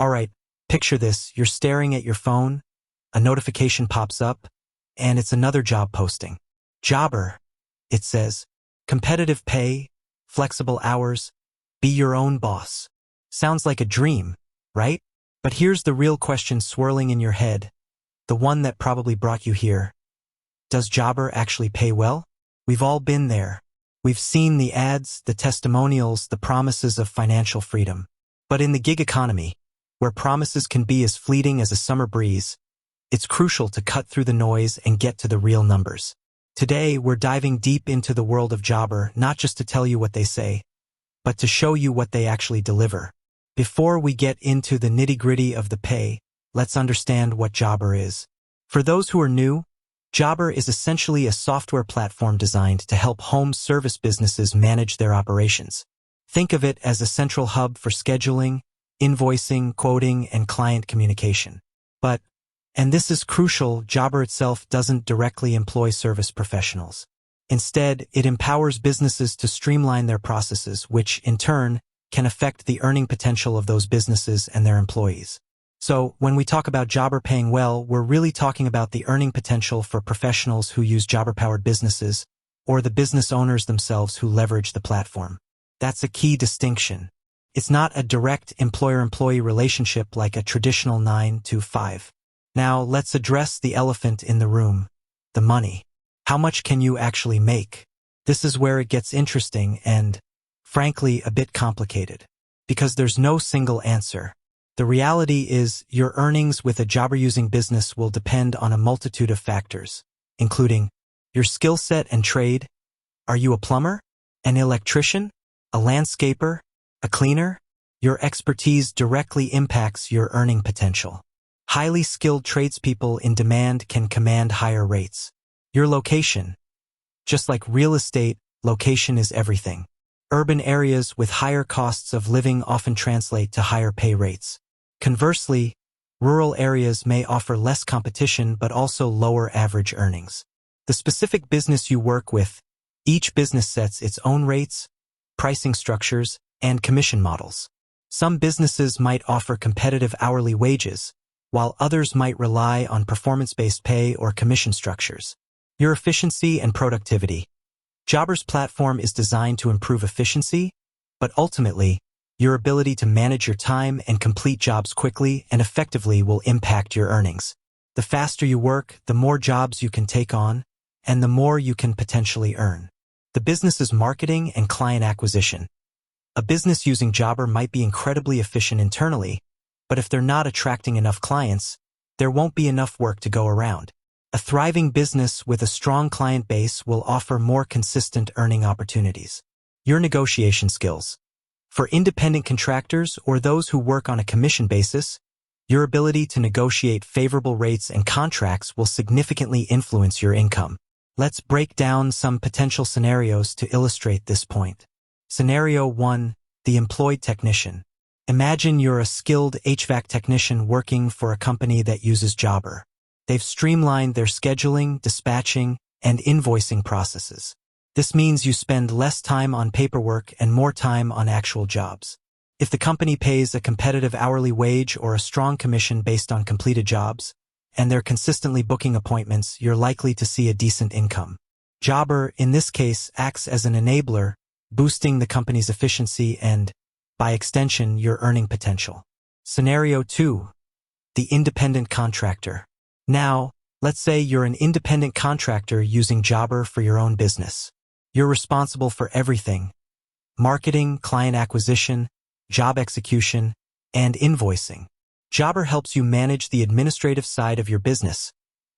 Alright, picture this. You're staring at your phone, a notification pops up, and it's another job posting. Jobber, it says. Competitive pay, flexible hours, be your own boss. Sounds like a dream, right? But here's the real question swirling in your head, the one that probably brought you here. Does Jobber actually pay well? We've all been there. We've seen the ads, the testimonials, the promises of financial freedom. But in the gig economy, where promises can be as fleeting as a summer breeze, it's crucial to cut through the noise and get to the real numbers. Today, we're diving deep into the world of Jobber, not just to tell you what they say, but to show you what they actually deliver. Before we get into the nitty-gritty of the pay, let's understand what Jobber is. For those who are new, Jobber is essentially a software platform designed to help home service businesses manage their operations. Think of it as a central hub for scheduling, invoicing, quoting, and client communication. But, and this is crucial, Jobber itself doesn't directly employ service professionals. Instead, it empowers businesses to streamline their processes, which, in turn, can affect the earning potential of those businesses and their employees. So, when we talk about Jobber paying well, we're really talking about the earning potential for professionals who use Jobber-powered businesses, or the business owners themselves who leverage the platform. That's a key distinction. It's not a direct employer-employee relationship like a traditional 9-to-5. Now, let's address the elephant in the room, the money. How much can you actually make? This is where it gets interesting and, frankly, a bit complicated. Because there's no single answer. The reality is, your earnings with a Jobber-using business will depend on a multitude of factors, including your skill set and trade. Are you a plumber? An electrician? A landscaper? A cleaner? Your expertise directly impacts your earning potential. Highly skilled tradespeople in demand can command higher rates. Your location. Just like real estate, location is everything. Urban areas with higher costs of living often translate to higher pay rates. Conversely, rural areas may offer less competition but also lower average earnings. The specific business you work with, each business sets its own rates, pricing structures, and commission models. Some businesses might offer competitive hourly wages, while others might rely on performance-based pay or commission structures. Your efficiency and productivity. Jobber's platform is designed to improve efficiency, but ultimately, your ability to manage your time and complete jobs quickly and effectively will impact your earnings. The faster you work, the more jobs you can take on, and the more you can potentially earn. The business's marketing and client acquisition. A business using Jobber might be incredibly efficient internally, but if they're not attracting enough clients, there won't be enough work to go around. A thriving business with a strong client base will offer more consistent earning opportunities. Your negotiation skills. For independent contractors or those who work on a commission basis, your ability to negotiate favorable rates and contracts will significantly influence your income. Let's break down some potential scenarios to illustrate this point. Scenario 1, the employed technician. Imagine you're a skilled HVAC technician working for a company that uses Jobber. They've streamlined their scheduling, dispatching, and invoicing processes. This means you spend less time on paperwork and more time on actual jobs. If the company pays a competitive hourly wage or a strong commission based on completed jobs, and they're consistently booking appointments, you're likely to see a decent income. Jobber, in this case, acts as an enabler, boosting the company's efficiency and, by extension, your earning potential. Scenario 2. The independent contractor. Now, let's say you're an independent contractor using Jobber for your own business. You're responsible for everything: marketing, client acquisition, job execution, and invoicing. Jobber helps you manage the administrative side of your business,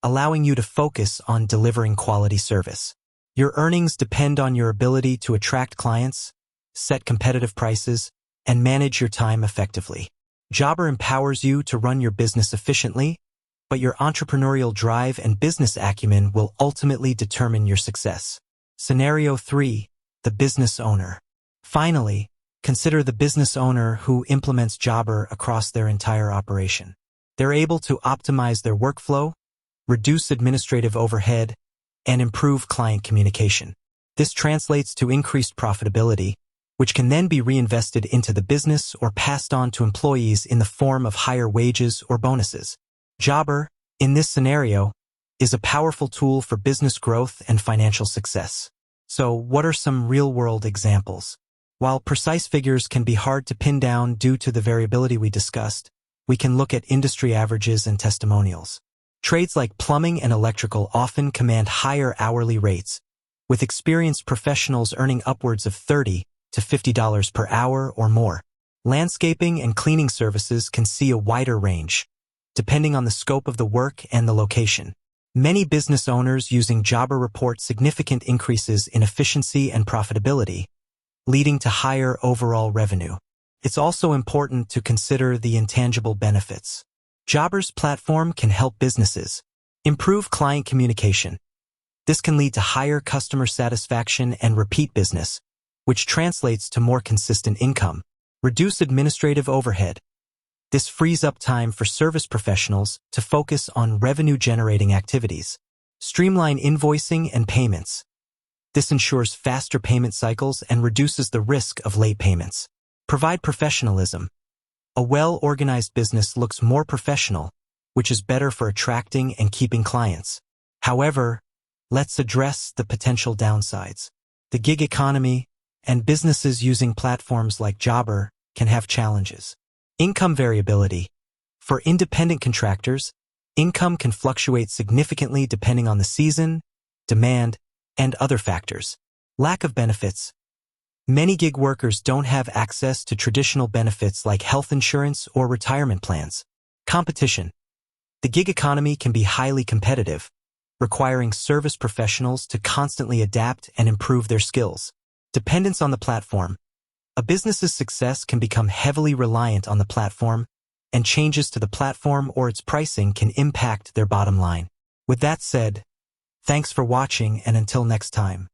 allowing you to focus on delivering quality service. Your earnings depend on your ability to attract clients, set competitive prices, and manage your time effectively. Jobber empowers you to run your business efficiently, but your entrepreneurial drive and business acumen will ultimately determine your success. Scenario 3. The business owner. Finally, consider the business owner who implements Jobber across their entire operation. They're able to optimize their workflow, reduce administrative overhead, and improve client communication. This translates to increased profitability, which can then be reinvested into the business or passed on to employees in the form of higher wages or bonuses. Jobber, in this scenario, is a powerful tool for business growth and financial success. So, what are some real-world examples? While precise figures can be hard to pin down due to the variability we discussed, we can look at industry averages and testimonials. Trades like plumbing and electrical often command higher hourly rates, with experienced professionals earning upwards of $30 to $50 per hour or more. Landscaping and cleaning services can see a wider range, depending on the scope of the work and the location. Many business owners using Jobber report significant increases in efficiency and profitability, leading to higher overall revenue. It's also important to consider the intangible benefits. Jobber's platform can help businesses improve client communication. This can lead to higher customer satisfaction and repeat business, which translates to more consistent income. Reduce administrative overhead. This frees up time for service professionals to focus on revenue-generating activities. Streamline invoicing and payments. This ensures faster payment cycles and reduces the risk of late payments. Provide professionalism. A well-organized business looks more professional, which is better for attracting and keeping clients. However, let's address the potential downsides. The gig economy and businesses using platforms like Jobber can have challenges. Income variability. For independent contractors, income can fluctuate significantly depending on the season, demand, and other factors. Lack of benefits. Many gig workers don't have access to traditional benefits like health insurance or retirement plans. Competition. The gig economy can be highly competitive, requiring service professionals to constantly adapt and improve their skills. Dependence on the platform. A business's success can become heavily reliant on the platform, and changes to the platform or its pricing can impact their bottom line. With that said, thanks for watching, and until next time.